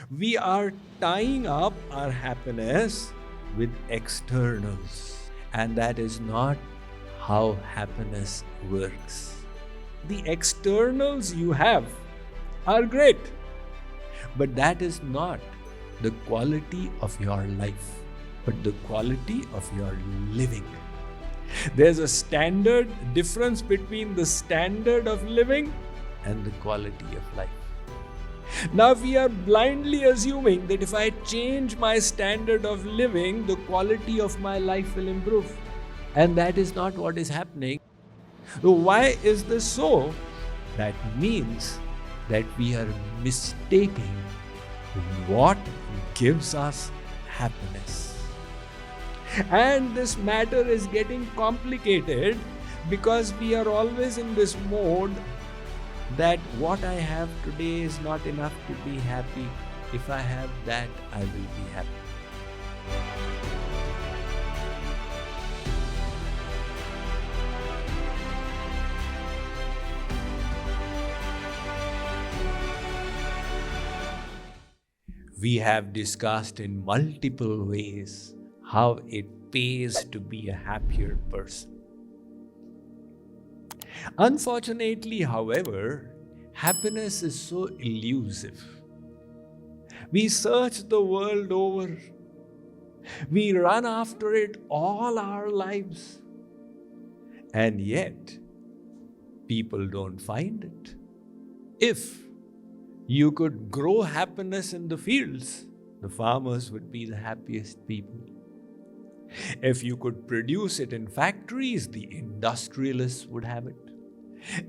We are tying up our happiness with externals, and that is not how happiness works. The externals you have are great, but that is not the quality of your life, but the quality of your living. There's a standard difference between the standard of living and the quality of life. Now we are blindly assuming that if I change my standard of living, the quality of my life will improve. And that is not what is happening. So why is this so? That means that we are mistaking what gives us happiness. And this matter is getting complicated because we are always in this mode that what I have today is not enough to be happy. If I have that, I will be happy. We have discussed in multiple ways how it pays to be a happier person. Unfortunately, however, happiness is so elusive. We search the world over. We run after it all our lives. And yet, people don't find it. If you could grow happiness in the fields, the farmers would be the happiest people. If you could produce it in factories, the industrialists would have it.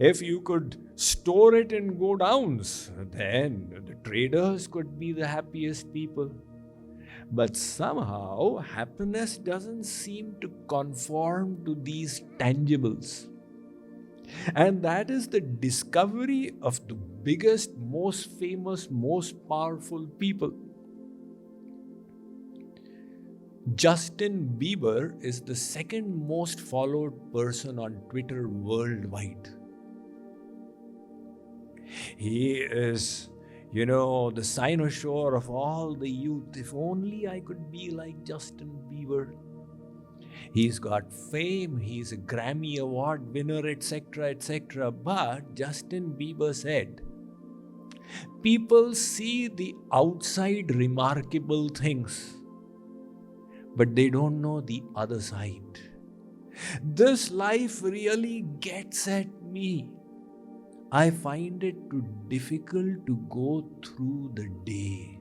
If you could store it in godowns, then the traders could be the happiest people. But somehow, happiness doesn't seem to conform to these tangibles. And that is the discovery of the biggest, most famous, most powerful people. Justin Bieber is the second most followed person on Twitter worldwide. He is, the cynosure of all the youth. If only I could be like Justin Bieber. He's got fame, he's a Grammy Award winner, etc., etc. But Justin Bieber said, people see the outside remarkable things, but they don't know the other side. This life really gets at me. I find it too difficult to go through the day.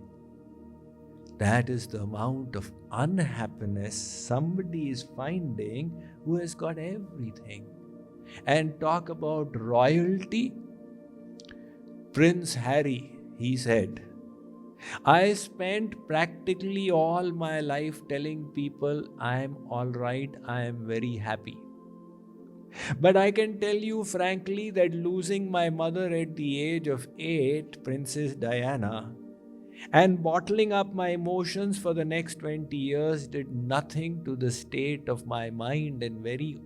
That is the amount of unhappiness somebody is finding who has got everything. And talk about royalty. Prince Harry, he said, I spent practically all my life telling people I am all right, I am very happy. But I can tell you frankly that losing my mother at the age of 8, Princess Diana, and bottling up my emotions for the next 20 years did nothing to the state of my mind, and very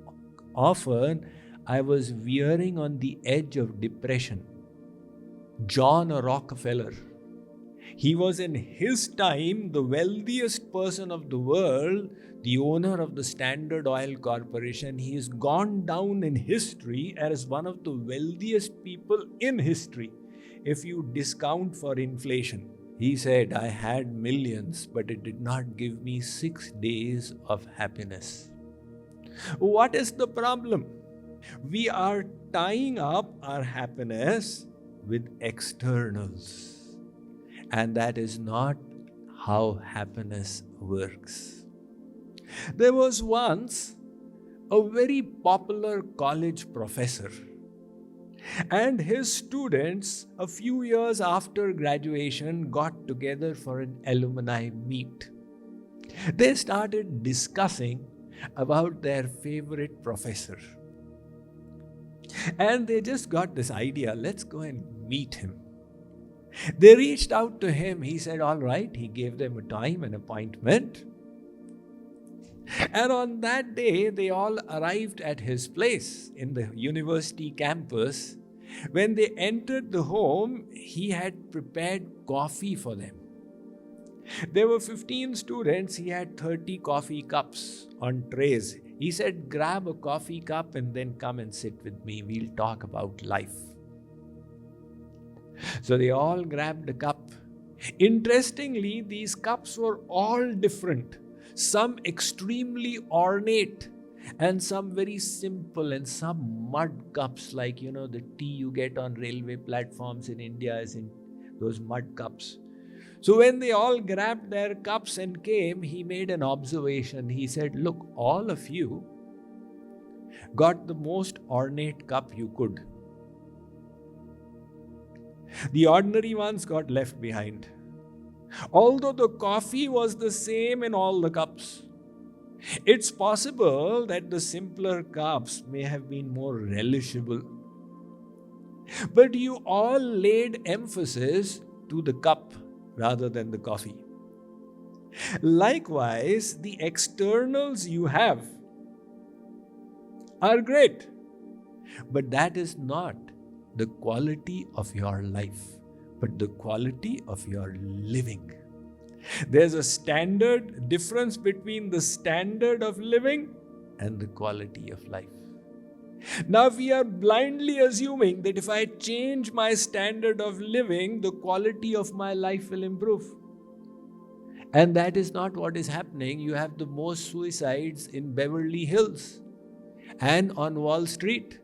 often I was veering on the edge of depression. John Rockefeller, he was in his time the wealthiest person of the world, the owner of the Standard Oil Corporation. He has gone down in history as one of the wealthiest people in history if you discount for inflation. He said, I had millions, but it did not give me 6 days of happiness. What is the problem? We are tying up our happiness with externals. And that is not how happiness works. There was once a very popular college professor, and his students, a few years after graduation, got together for an alumni meet. They started discussing about their favorite professor. And they just got this idea, let's go and meet him. They reached out to him. He said, all right. He gave them a time and appointment. And on that day, they all arrived at his place in the university campus. When they entered the home, he had prepared coffee for them. There were 15 students. He had 30 coffee cups on trays. He said, grab a coffee cup and then come and sit with me. We'll talk about life. So they all grabbed a cup. Interestingly, these cups were all different. Some extremely ornate and some very simple, and some mud cups like, the tea you get on railway platforms in India is in those mud cups. So when they all grabbed their cups and came, he made an observation. He said, look, all of you got the most ornate cup you could. The ordinary ones got left behind. Although the coffee was the same in all the cups, it's possible that the simpler cups may have been more relishable. But you all laid emphasis to the cup rather than the coffee. Likewise, the externals you have are great, but that is not the quality of your life, but the quality of your living. There's a standard difference between the standard of living and the quality of life. Now we are blindly assuming that if I change my standard of living, the quality of my life will improve. And that is not what is happening. You have the most suicides in Beverly Hills and on Wall Street.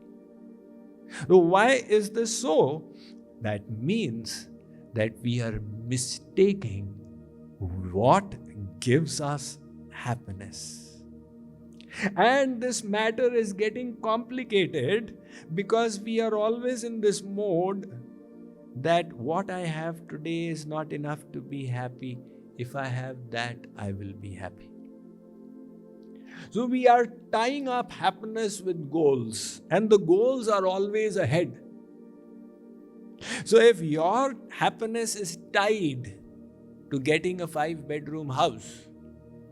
So why is this so? That means that we are mistaking what gives us happiness. And this matter is getting complicated because we are always in this mode that what I have today is not enough to be happy. If I have that, I will be happy. So we are tying up happiness with goals, and the goals are always ahead. So if your happiness is tied to getting a 5-bedroom house,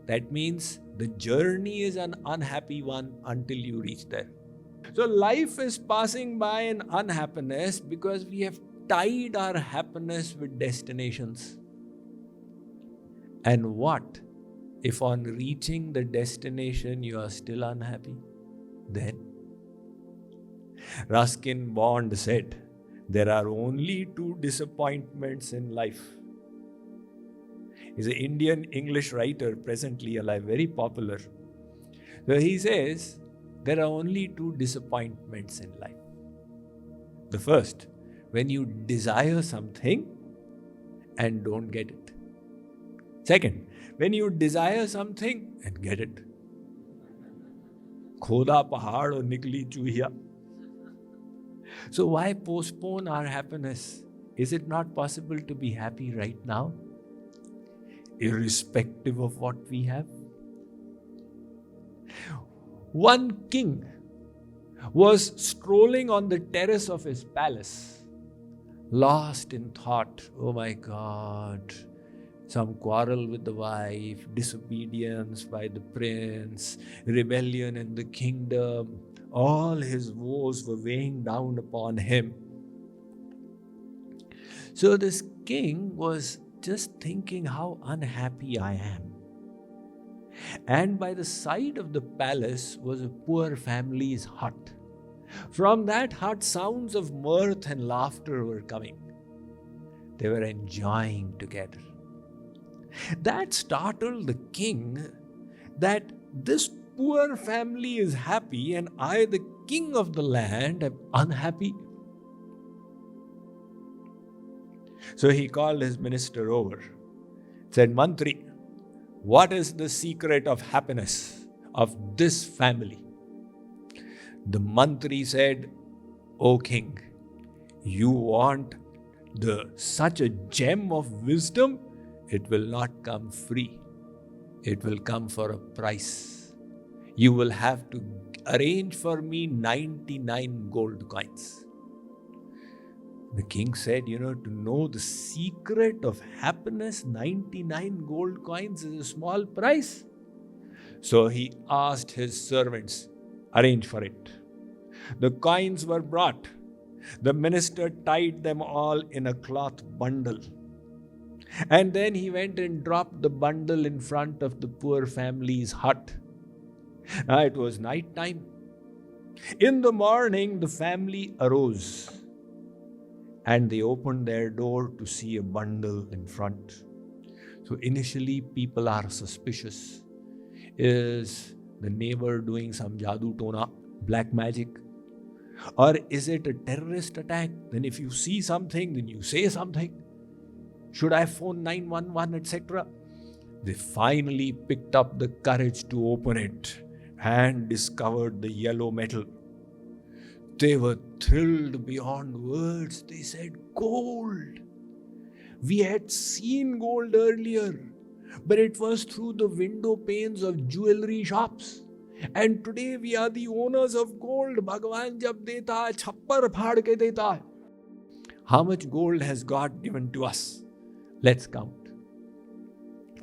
that means the journey is an unhappy one until you reach there. So life is passing by in unhappiness because we have tied our happiness with destinations. And what if on reaching the destination you are still unhappy? Then Ruskin Bond said, there are only 2 disappointments in life. He's an Indian English writer presently alive, very popular. So he says, there are only 2 disappointments in life. The first, when you desire something and don't get it. Second, when you desire something and get it. Khoda pahad aur nikli chuhiya. So why postpone our happiness? Is it not possible to be happy right now, irrespective of what we have? One king was strolling on the terrace of his palace, lost in thought. Oh my God, some quarrel with the wife, disobedience by the prince, rebellion in the kingdom. All his woes were weighing down upon him. So this king was just thinking how unhappy I am. And by the side of the palace was a poor family's hut. From that hut, sounds of mirth and laughter were coming. They were enjoying together. That startled the king, that this poor family is happy and I, the king of the land, am unhappy. So he called his minister over, said, Mantri, what is the secret of happiness of this family? The Mantri said, O king, you want such a gem of wisdom? It will not come free. It will come for a price. You will have to arrange for me 99 gold coins. The king said, to know the secret of happiness, 99 gold coins is a small price. So he asked his servants, arrange for it. The coins were brought. The minister tied them all in a cloth bundle. And then he went and dropped the bundle in front of the poor family's hut. It was night time. In the morning, the family arose and they opened their door to see a bundle in front. So initially, people are suspicious. Is the neighbor doing some jadoo tona, black magic? Or is it a terrorist attack? Then if you see something, then you say something. Should I phone 911, etc.? They finally picked up the courage to open it and discovered the yellow metal. They were thrilled beyond words. They said, gold. We had seen gold earlier, but it was through the window panes of jewelry shops. And today we are the owners of gold. Bhagwan jab deta hai, chhappar phad ke deta hai. How much gold has God given to us? Let's count.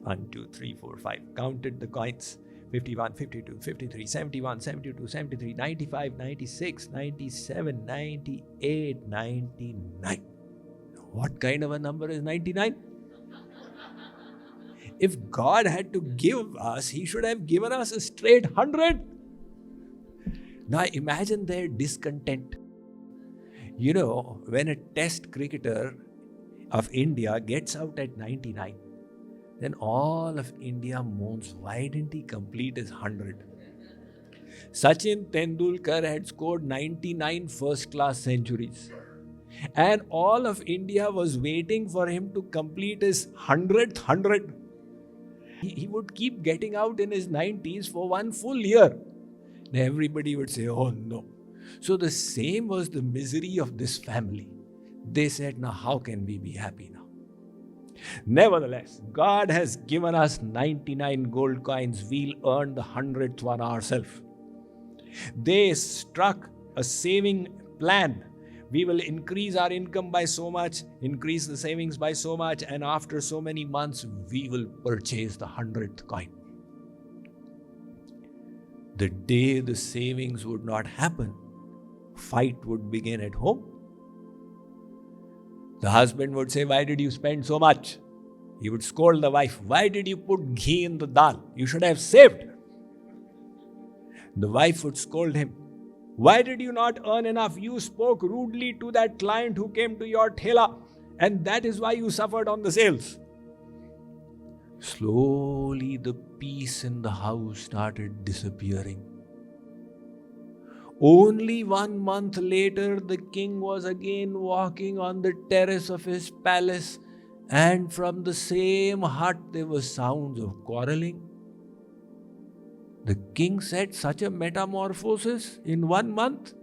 1, 2, 3, 4, 5. Counted the coins. 51, 52, 53, 71, 72, 73, 95, 96, 97, 98, 99. What kind of a number is 99? If God had to give us, He should have given us a straight 100. Now imagine their discontent. You know, when a test cricketer of India gets out at 99, then all of India moans, why didn't he complete his 100? Sachin Tendulkar had scored 99 first-class centuries. And all of India was waiting for him to complete his 100th 100. He would keep getting out in his 90s for one full year. And everybody would say, oh no. So the same was the misery of this family. They said, now how can we be happy now? Nevertheless, God has given us 99 gold coins. We'll earn the 100th one ourselves. They struck a saving plan. We will increase our income by so much, increase the savings by so much, and after so many months, we will purchase the 100th coin. The day the savings would not happen, fight would begin at home. The husband would say, why did you spend so much? He would scold the wife, why did you put ghee in the dal? You should have saved. The wife would scold him, why did you not earn enough? You spoke rudely to that client who came to your thela, and that is why you suffered on the sales. Slowly the peace in the house started disappearing. Only 1 month later, the king was again walking on the terrace of his palace, and from the same hut there were sounds of quarreling. The king said, such a metamorphosis in 1 month?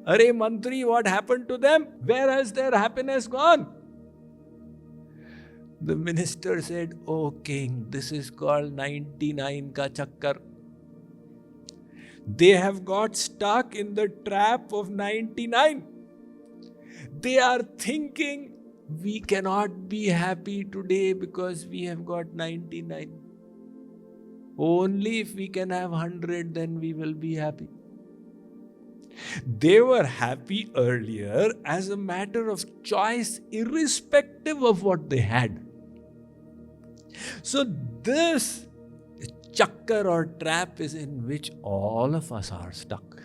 Are Mantri, what happened to them? Where has their happiness gone? The minister said, oh king, this is called 99 ka chakkar. They have got stuck in the trap of 99. They are thinking, we cannot be happy today because we have got 99. Only if we can have 100, then we will be happy. They were happy earlier as a matter of choice, irrespective of what they had. So this chakkar or trap is in which all of us are stuck.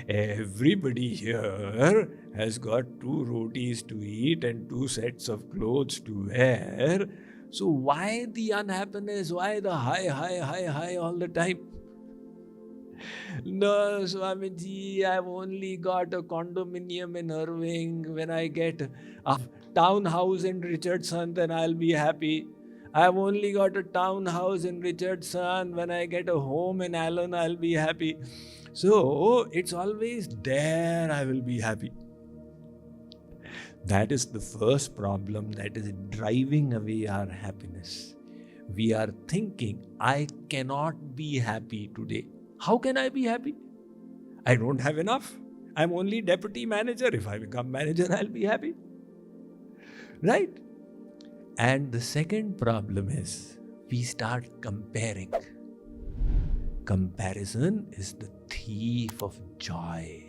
Everybody here has got 2 rotis to eat and 2 sets of clothes to wear. So why the unhappiness? Why the high all the time? No, Swamiji, I've only got a condominium in Irving. When I get a townhouse in Richardson, then I'll be happy. I've only got a townhouse in Richardson. When I get a home in Allen, I'll be happy. So it's always there I will be happy. That is the first problem that is driving away our happiness. We are thinking, I cannot be happy today. How can I be happy? I don't have enough. I'm only deputy manager. If I become manager, I'll be happy. Right? And the second problem is, we start comparing. Comparison is the thief of joy.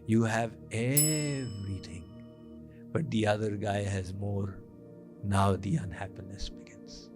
You have everything, but the other guy has more. now the unhappiness begins.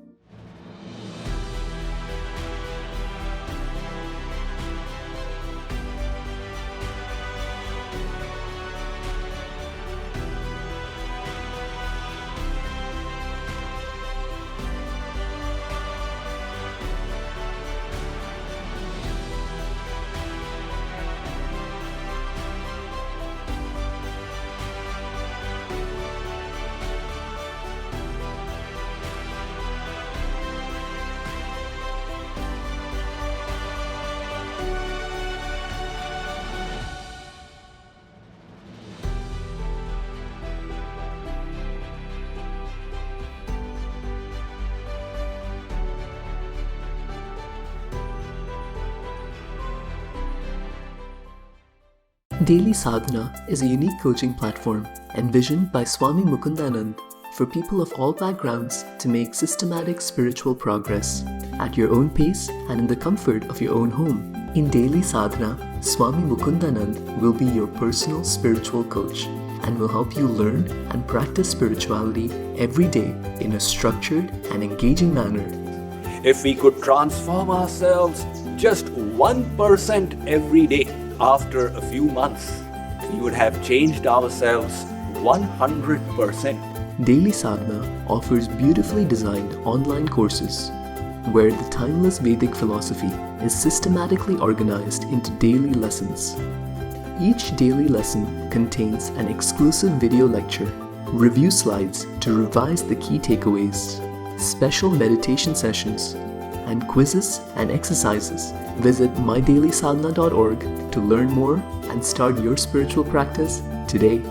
Daily Sadhana is a unique coaching platform envisioned by Swami Mukundananda for people of all backgrounds to make systematic spiritual progress at your own pace and in the comfort of your own home. In Daily Sadhana, Swami Mukundananda will be your personal spiritual coach and will help you learn and practice spirituality every day in a structured and engaging manner. If we could transform ourselves just 1% every day, after a few months, we would have changed ourselves 100%. Daily Sadhana offers beautifully designed online courses where the timeless Vedic philosophy is systematically organized into daily lessons. Each daily lesson contains an exclusive video lecture, review slides to revise the key takeaways, special meditation sessions, and quizzes and exercises. Visit mydailysadhana.org to learn more and start your spiritual practice today.